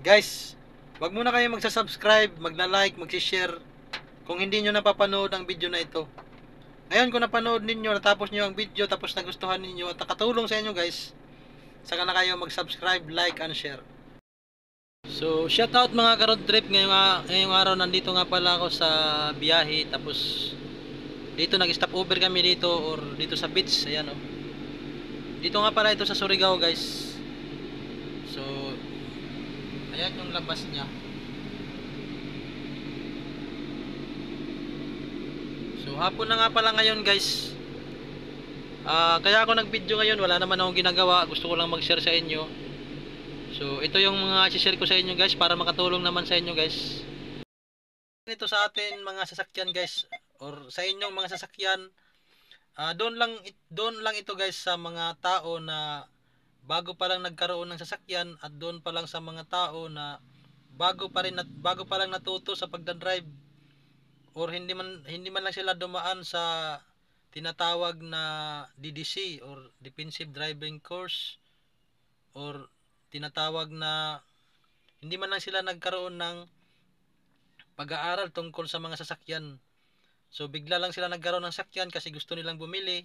Guys, wag muna kayo magsa-subscribe, magla-like, magsi-share kung hindi nyo napapanood ang video na ito. Ngayon kung napanood ninyo, natapos nyo ang video, tapos nagustuhan ninyo at nakatulong sa inyo guys, saka na kayo mag-subscribe, like, and share. So, shout out mga ka-road trip. Ngayong araw nandito nga pala ako sa biyahe. Tapos, dito nag-stop over kami dito or dito sa beach. Ayan o. Dito nga pala ito sa Surigao guys. So, ayan yung labas niya. So, hapon na nga pala ngayon guys. Kaya ako nag-video ngayon. Wala naman akong ginagawa. Gusto ko lang mag-share sa inyo. So, ito yung mga i-share ko sa inyo guys para makatulong naman sa inyo guys. Ito sa atin mga sasakyan guys or sa inyong mga sasakyan. Doon lang ito guys sa mga tao na bago pa lang nagkaroon ng sasakyan at doon pa lang sa mga tao na bago pa lang natuto sa pagdadrive or hindi man lang sila dumaan sa tinatawag na DDC or Defensive Driving Course or tinatawag na hindi man lang sila nagkaroon ng pag-aaral tungkol sa mga sasakyan. So bigla lang sila nagkaroon ng sasakyan kasi gusto nilang bumili.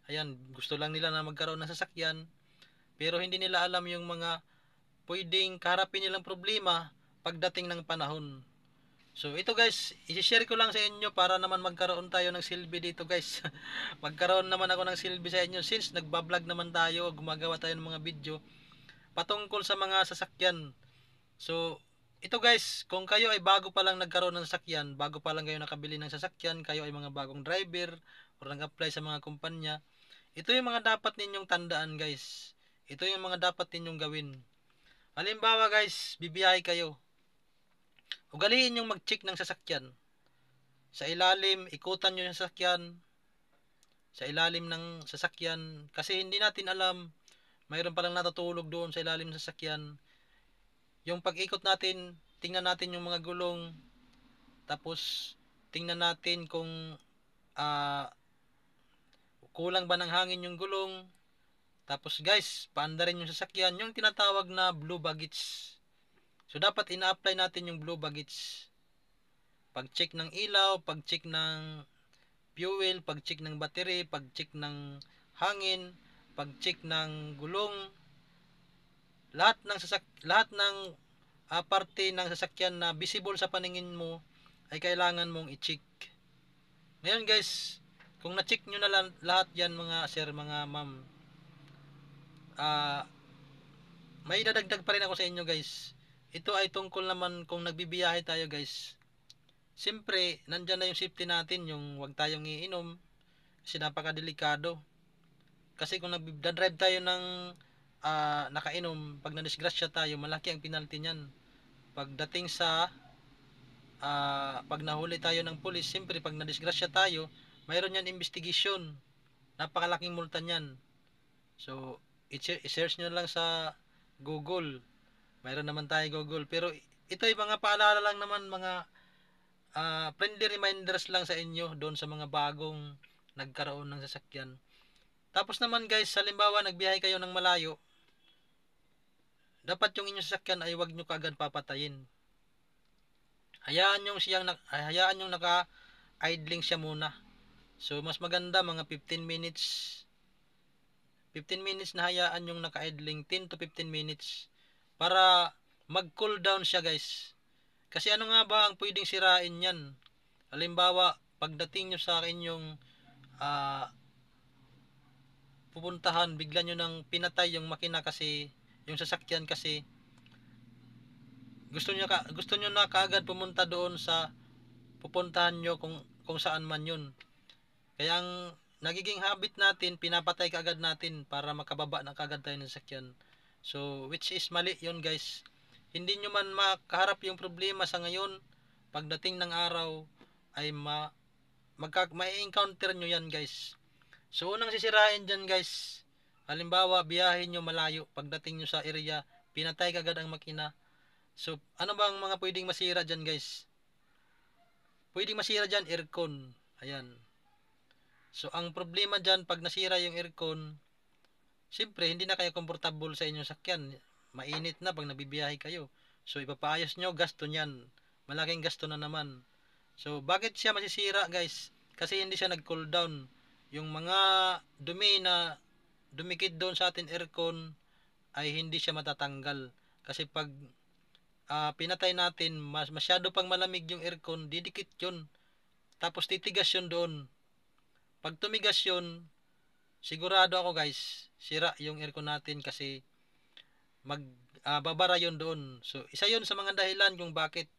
Ayan, gusto lang nila na magkaroon ng sasakyan. Pero hindi nila alam yung mga pwedeng kaharapin nilang problema pagdating ng panahon. So ito guys, i-share ko lang sa inyo para naman magkaroon tayo ng silbi dito guys. Magkaroon naman ako ng silbi sa inyo since nagbablog naman tayo, gumagawa tayo ng mga video patungkol sa mga sasakyan. So ito guys, kung kayo ay bago pa lang nagkaroon ng sasakyan, bago pa lang kayo nakabili ng sasakyan, kayo ay mga bagong driver o nag-apply sa mga kumpanya, ito yung mga dapat ninyong tandaan guys. Ito yung mga dapat ninyong gawin. Halimbawa guys, bibiyahe kayo. Ugaliin yung mag-check ng sasakyan. Sa ilalim, ikutan nyo yung sasakyan. Sa ilalim ng sasakyan. Kasi hindi natin alam, mayroon palang natutulog doon sa ilalim ng sasakyan. Yung pag-ikot natin, tingnan natin yung mga gulong. Tapos, tingnan natin kung uh, kulang ba ng hangin yung gulong. Tapos guys, paanda rin yung sasakyan, yung tinatawag na blue baggage. So dapat ina-apply natin yung blue baggage. Pag-check ng ilaw, pag-check ng fuel, pag-check ng battery, pag-check ng hangin, pag-check ng gulong, lahat ng parte ng sasakyan na visible sa paningin mo ay kailangan mong i-check. Ngayon guys, kung na-check nyo na lahat yan mga sir, mga ma'am, ah may dadagdag pa rin ako sa inyo guys. Ito ay tungkol naman kung nagbibiyahe tayo guys. Siyempre, nandyan na yung safety natin, yung wag tayong iinom kasi napakadelikado. Kasi kung nagdadrive tayo ng nakainom, pag nadisgrasya tayo, malaki ang penalty niyan. Pagdating sa pag nahuli tayo ng pulis, siyempre pag nadisgrasya tayo, mayroon yan investigation. Napakalaking multa niyan. So, i-search nyo lang sa Google. Mayroon naman tayo Google. Pero ito ay mga paalala lang naman, mga friendly reminders lang sa inyo doon sa mga bagong nagkaroon ng sasakyan. Tapos naman guys, halimbawa nagbiyahe kayo ng malayo, dapat yung inyong sasakyan ay wag nyo kaagad papatayin. Hayaan yung naka-idling siya muna. So mas maganda mga 15 minutes. 15 minutes na hayaan yung naka-idling, 10 to 15 minutes para mag-cool down siya guys. Kasi ano nga ba ang pwedeng sirain yan? Halimbawa, pagdating nyo sa inyong pupuntahan, bigla nyo nang pinatay yung makina kasi, yung sasakyan kasi, gusto nyo na kaagad pumunta doon sa pupuntahan nyo kung saan man yun. Kaya ang nagiging habit natin, pinapatay kaagad natin para makababa na kaagad tayo ng sasakyan. So, which is mali yun guys. Hindi nyo man makaharap yung problema sa ngayon, pagdating ng araw ay mai-encounter nyo yan guys. So unang sisirain dyan guys, halimbawa biyahe nyo malayo, pagdating nyo sa area, pinatay kagad ang makina. So ano ba ang mga pwedeng masira dyan guys? Pwedeng masira dyan aircon. Ayan. So ang problema dyan, pag nasira yung aircon, siyempre hindi na kayo comfortable sa inyong sakyan. Mainit na pag nabibiyahe kayo. So ipapaayos nyo, gasto niyan. Malaking gasto na naman. So bakit siya masisira guys? Kasi hindi siya nag-cool down. Yung mga dumi na dumikit doon sa ating aircon ay hindi siya matatanggal. Kasi pag pinatay natin, masyado pang malamig yung aircon, didikit yun. Tapos titigas yun doon. Pag tumigas yun, sigurado ako guys, sira yung aircon natin kasi babara yun doon. So isa yun sa mga dahilan kung bakit.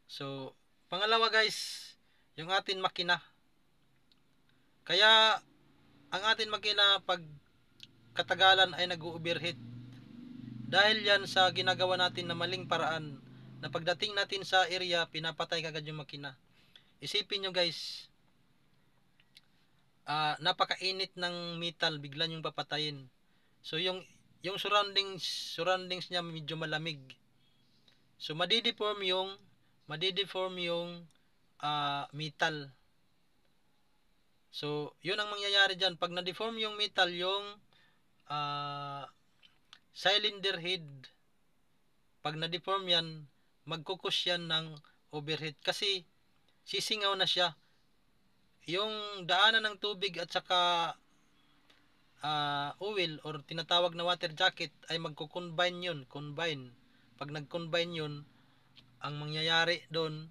So pangalawa guys, yung atin makina. Kaya ang atin makina pag katagalan ay nag-overheat. Dahil yan sa ginagawa natin na maling paraan na pagdating natin sa area, pinapatay kagad yung makina. Isipin nyo guys, napakainit ng metal, bigla yung papatayin. So yung surroundings niya medyo malamig. So madideform yung metal. So yun ang mangyayari diyan pag na-deform yung metal, yung cylinder head, pag na-deform yan, magkukus yan ng overheat kasi sisingaw na siya. Yung daanan ng tubig at saka oil or tinatawag na water jacket ay magko-combine yun, combine. Pag nag-combine yun, ang mangyayari doon,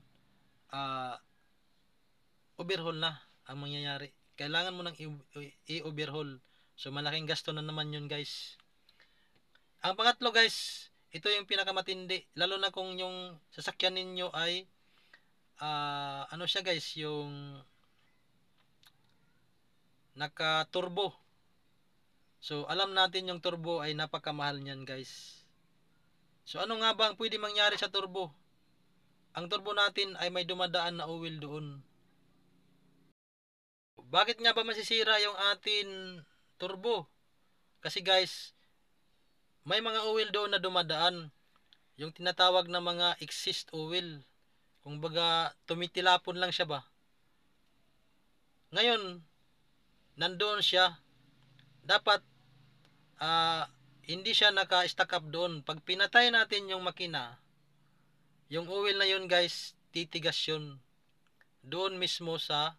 overhaul na ang mangyayari. Kailangan mo nang i-overhaul. So malaking gasto na naman yun guys. Ang pangatlo guys, ito yung pinakamatindi. Lalo na kung yung sasakyan ninyo ay ano siya guys, yung naka-turbo. So alam natin yung turbo ay napakamahal niyan guys. So ano nga ba ang pwede mangyari sa turbo? Ang turbo natin ay may dumadaan na oil doon. Bakit nga ba masisira yung atin turbo? Kasi guys, may mga oil doon na dumadaan. Yung tinatawag na mga exhaust oil. Kung baga tumitilapon lang siya ba? Ngayon, nandoon siya. Dapat hindi siya naka-stack up doon. Pag pinatay natin yung makina, yung oil na yun guys, titigas yun. Doon mismo sa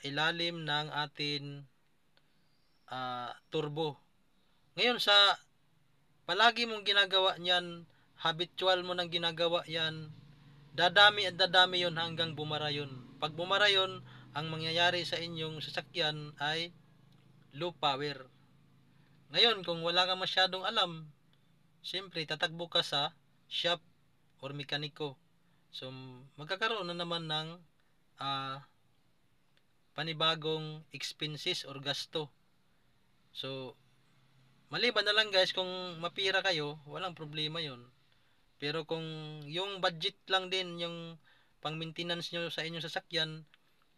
ilalim ng atin turbo. Ngayon sa palagi mong ginagawa niyan, habitual mo nang ginagawa yan, dadami at dadami yun hanggang bumara yun. Pag bumara yun, ang mangyayari sa inyong sasakyan ay low power. Ngayon, kung wala ka masyadong alam, siyempre tatakbo ka sa shop or mekaniko. So, magkakaroon na naman ng panibagong expenses or gasto. So, maliban na lang guys, kung mapira kayo, walang problema yon. Pero kung yung budget lang din, yung pang maintenance nyo sa inyong sasakyan,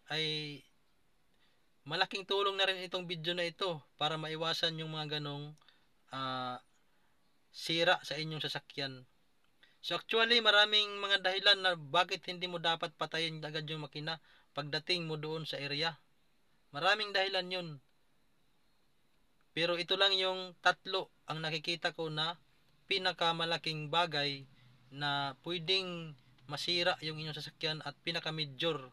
ay malaking tulong na rin itong video na ito para maiwasan yung mga ganong sira sa inyong sasakyan. So actually, maraming mga dahilan na bakit hindi mo dapat patayin agad yung makina pagdating mo doon sa area. Maraming dahilan yun. Pero ito lang yung tatlo ang nakikita ko na pinakamalaking bagay na pwedeng masira yung inyong sasakyan at pinaka-major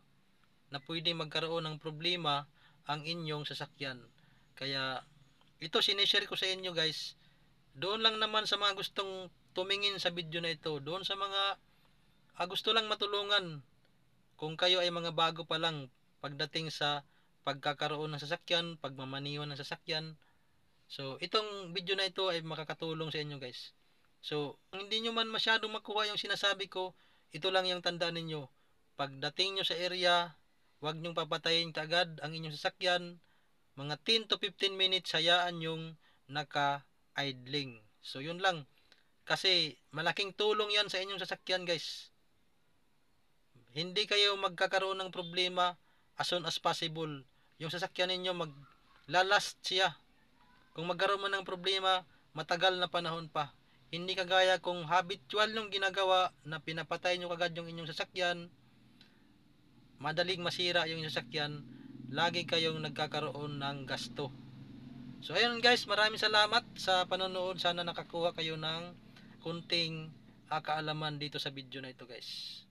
na pwedeng magkaroon ng problema ang inyong sasakyan. Kaya ito sinishare ko sa inyo guys. Doon lang naman sa mga gustong tumingin sa video na ito. Doon sa mga gusto lang matulungan. Kung kayo ay mga bago pa lang pagdating sa pagkakaroon ng sasakyan, pagmamaniho ng sasakyan. So, itong video na ito ay makakatulong sa inyo guys. So, kung hindi nyo man masyadong makuha yung sinasabi ko, ito lang yung tandaan ninyo. Pagdating nyo sa area, huwag nyong papatayin kaagad ang inyong sasakyan. Mga 10 to 15 minutes, hayaan yung naka-idling. So, yun lang. Kasi, malaking tulong yan sa inyong sasakyan guys. Hindi kayo magkakaroon ng problema as soon as possible. Yung sasakyan ninyo, maglalast siya. Kung magkaroon mo ng problema, matagal na panahon pa. Hindi kagaya kung habitual yung ginagawa na pinapatay nyo kagad yung inyong sasakyan, madaling masira yung inyong sasakyan, lagi kayong nagkakaroon ng gasto. So ayun guys, maraming salamat sa panonood. Sana nakakuha kayo ng kunting kaalaman dito sa video na ito guys.